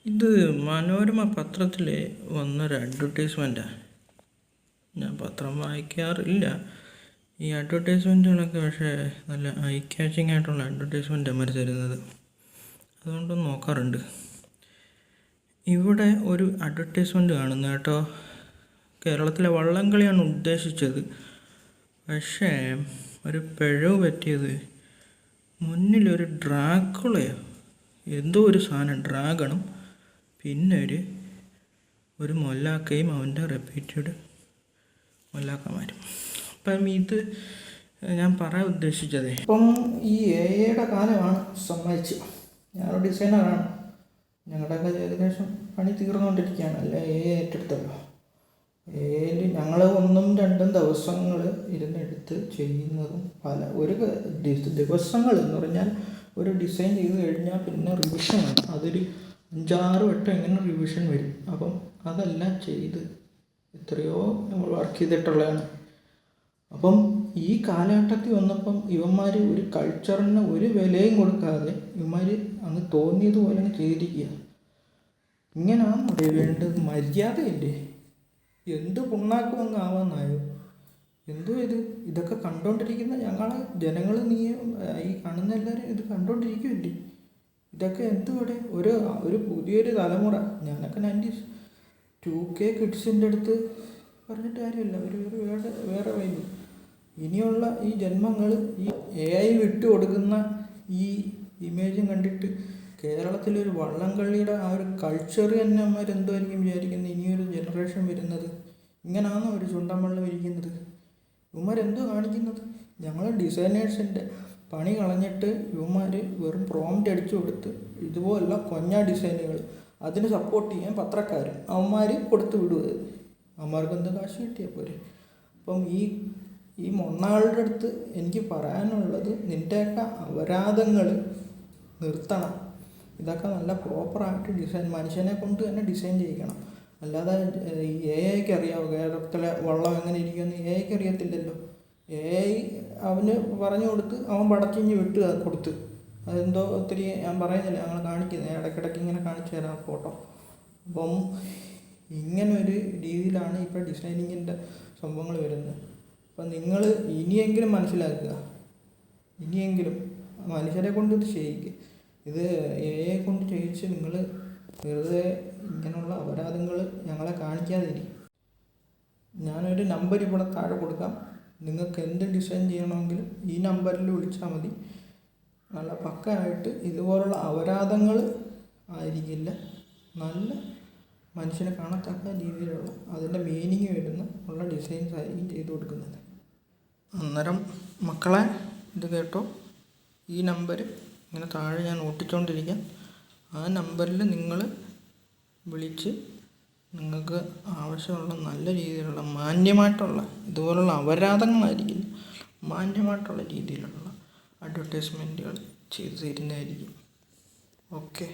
ഇത് മനോരമ പത്രത്തിൽ വന്നൊരു അഡ്വർടൈസ്മെൻറ്റാണ്. ഞാൻ പത്രം വായിക്കാറില്ല. ഈ അഡ്വർടൈസ്മെൻറ്റുകളൊക്കെ പക്ഷേ നല്ല ഐ ക്യാച്ചിങ് ആയിട്ടുള്ള അഡ്വർടൈസ്മെൻ്റ് അവർ തരുന്നത്, അതുകൊണ്ടൊന്ന് നോക്കാറുണ്ട്. ഇവിടെ ഒരു അഡ്വർടൈസ്മെൻറ്റ് കാണുന്നത് കേട്ടോ. കേരളത്തിലെ വള്ളംകളിയാണ് ഉദ്ദേശിച്ചത്. പക്ഷേ ഒരു പിഴവ് പറ്റിയത്, മുന്നിലൊരു ഡ്രാക്കുളയോ എന്തോ ഒരു സാധനം, ഡ്രാഗണും പിന്നെ ഒരു മൊല്ലാക്കയും അവൻ്റെ റിപ്പീറ്റഡ് മൊല്ലാക്കന്മാരും. അപ്പം ഇത് ഞാൻ പറയാൻ ഉദ്ദേശിച്ചത്, ഇപ്പം ഈ എയുടെ കാലമാണ്. സമ്മതിച്ച് ഞാനൊരു ഡിസൈനറാണ്. ഞങ്ങളുടെയൊക്കെ ഏകദേശം പണി തീർന്നുകൊണ്ടിരിക്കുകയാണ്. അല്ല ഏറ്റെടുത്തല്ലോ. എയിൽ ഞങ്ങൾ 1-2 ദിവസങ്ങൾ ഇരുന്നെടുത്ത് ചെയ്യുന്നതും ഒരു ദിവസങ്ങൾ എന്ന് പറഞ്ഞാൽ ഒരു ഡിസൈൻ ചെയ്ത് കഴിഞ്ഞാൽ പിന്നെ റിവിഷനാണ്. അതൊരു 5-6 വട്ടം എങ്ങനെ റിവിഷൻ വരും. അപ്പം അതെല്ലാം ചെയ്ത് എത്രയോ നമ്മൾ വർക്ക് ചെയ്തിട്ടുള്ളതാണ്. അപ്പം ഈ കാലഘട്ടത്തിൽ വന്നപ്പം ഇവന്മാർ ഒരു കൾച്ചറിന് ഒരു വിലയും കൊടുക്കാതെ ഇവന്മാർ അങ്ങ് തോന്നിയതുപോലെ അങ്ങ് ചെയ്തിരിക്കുക. ഇങ്ങനെയാണോ വേണ്ടത്? മര്യാദയില്ലേ? എന്ത് പുണ്ണാക്കും അങ്ങ് ആവാന്നായോ? എന്തോ ഇതൊക്കെ കണ്ടുകൊണ്ടിരിക്കുന്ന ഞങ്ങളെ ജനങ്ങൾ, നീ ഈ കാണുന്ന എല്ലാവരും ഇത് കണ്ടുകൊണ്ടിരിക്കുമല്ലേ? ഇതൊക്കെ എന്തുവിടെ ഒരു പുതിയൊരു തലമുറ. ഞാനൊക്കെ 2K കിഡ്സിൻ്റെ അടുത്ത് പറഞ്ഞിട്ട് കാര്യമില്ല. വേറെ വൈബ്. ഇനിയുള്ള ഈ ജന്മങ്ങൾ ഈ AI വിട്ടു കൊടുക്കുന്ന ഈ ഇമേജും കണ്ടിട്ട് കേരളത്തിലൊരു വള്ളംകളിയുടെ ആ ഒരു കൾച്ചർ തന്നെ അവന്മാരെന്തുമായിരിക്കും വിചാരിക്കുന്നത്? ഇനിയൊരു ജനറേഷൻ വരുന്നത് ഇങ്ങനെയാണോ ഒരു ചുണ്ടൻ വള്ളം ഇരിക്കുന്നത്? ഇവന്മാരെന്തോ കാണിക്കുന്നത്? ഞങ്ങൾ ഡിസൈനേഴ്സിൻ്റെ പണി കളഞ്ഞിട്ട് ഇവന്മാർ വെറും പ്രോംപ്റ്റ് അടിച്ചു കൊടുത്ത് ഇതുപോലുള്ള കൊഞ്ഞ ഡിസൈനുകൾ അതിന് സപ്പോർട്ട് ചെയ്യാൻ പത്രക്കാർ അവന്മാർ കൊടുത്ത് വിടുക. അവന്മാർക്ക് എന്ത് കാശ് കിട്ടിയാൽ പോരെ? അപ്പം ഈ മൊണ്ണാളുടെ അടുത്ത് എനിക്ക് പറയാനുള്ളത്, നിൻ്റെയൊക്കെ അപരാധങ്ങൾ നിർത്തണം. ഇതൊക്കെ നല്ല പ്രോപ്പറായിട്ട് ഡിസൈൻ മനുഷ്യനെ കൊണ്ട് തന്നെ ഡിസൈൻ ചെയ്യിക്കണം. അല്ലാതെ ഈ AIക്ക് അറിയാമോ കേരളത്തിലെ വള്ളം എങ്ങനെ ഇരിക്കുമെന്ന്? AIക്ക് അറിയത്തില്ലല്ലോ. AI അവന് പറഞ്ഞു കൊടുത്ത് അവൻ പടച്ചിഞ്ഞ് വിട്ട് കൊടുത്ത്. അതെന്തോ ഒത്തിരി ഞാൻ പറയുന്നില്ല, ഞങ്ങൾ കാണിക്കുന്നത് ഇടയ്ക്കിടയ്ക്ക് ഇങ്ങനെ കാണിച്ചു തരാം ഫോട്ടോ. അപ്പം ഇങ്ങനൊരു രീതിയിലാണ് ഇപ്പോൾ ഡിസൈനിങ്ങിൻ്റെ സംഭവങ്ങൾ വരുന്നത്. അപ്പം നിങ്ങൾ ഇനിയെങ്കിലും മനസ്സിലാക്കുക, ഇനിയെങ്കിലും മനുഷ്യരെ കൊണ്ട് ഇത് ചെയ്യിക്കുക. ഇത് AI കൊണ്ട് ചെയ്യിച്ച് നിങ്ങൾ വെറുതെ ഇങ്ങനെയുള്ള അപരാധങ്ങൾ ഞങ്ങളെ കാണിക്കാതിരിക്കും. ഞാനൊരു നമ്പർ ഇവിടെ താഴെ കൊടുക്കാം. നിങ്ങൾക്ക് എന്ത് ഡിസൈൻ ചെയ്യണമെങ്കിലും ഈ നമ്പറിൽ വിളിച്ചാൽ മതി. നല്ല പക്കയായിട്ട് ഇതുപോലുള്ള അപരാധങ്ങൾ ആയിരിക്കില്ല, നല്ല മനുഷ്യനെ കാണത്തക്ക രീതിയിലുള്ള അതിൻ്റെ മീനിങ് ഉള്ള ഡിസൈൻസ് ആയിരിക്കും ചെയ്തു കൊടുക്കുന്നത്. അന്നേരം മക്കളെ ഇത് കേട്ടോ, ഈ നമ്പർ ഇങ്ങനെ താഴെ ഞാൻ ഓട്ടിച്ചുകൊണ്ടിരിക്കാം. ആ നമ്പറിൽ നിങ്ങൾ വിളിച്ച് നിങ്ങൾക്ക് ആവശ്യമുള്ള നല്ല രീതിയിലുള്ള മാന്യമായിട്ടുള്ള, ഇതുപോലുള്ള അപരാധങ്ങളായിരിക്കില്ല, മാന്യമായിട്ടുള്ള രീതിയിലുള്ള അഡ്വർടൈസ്മെൻറ്റുകൾ ചെയ്തു തരുന്നതായിരിക്കും. ഓക്കെ.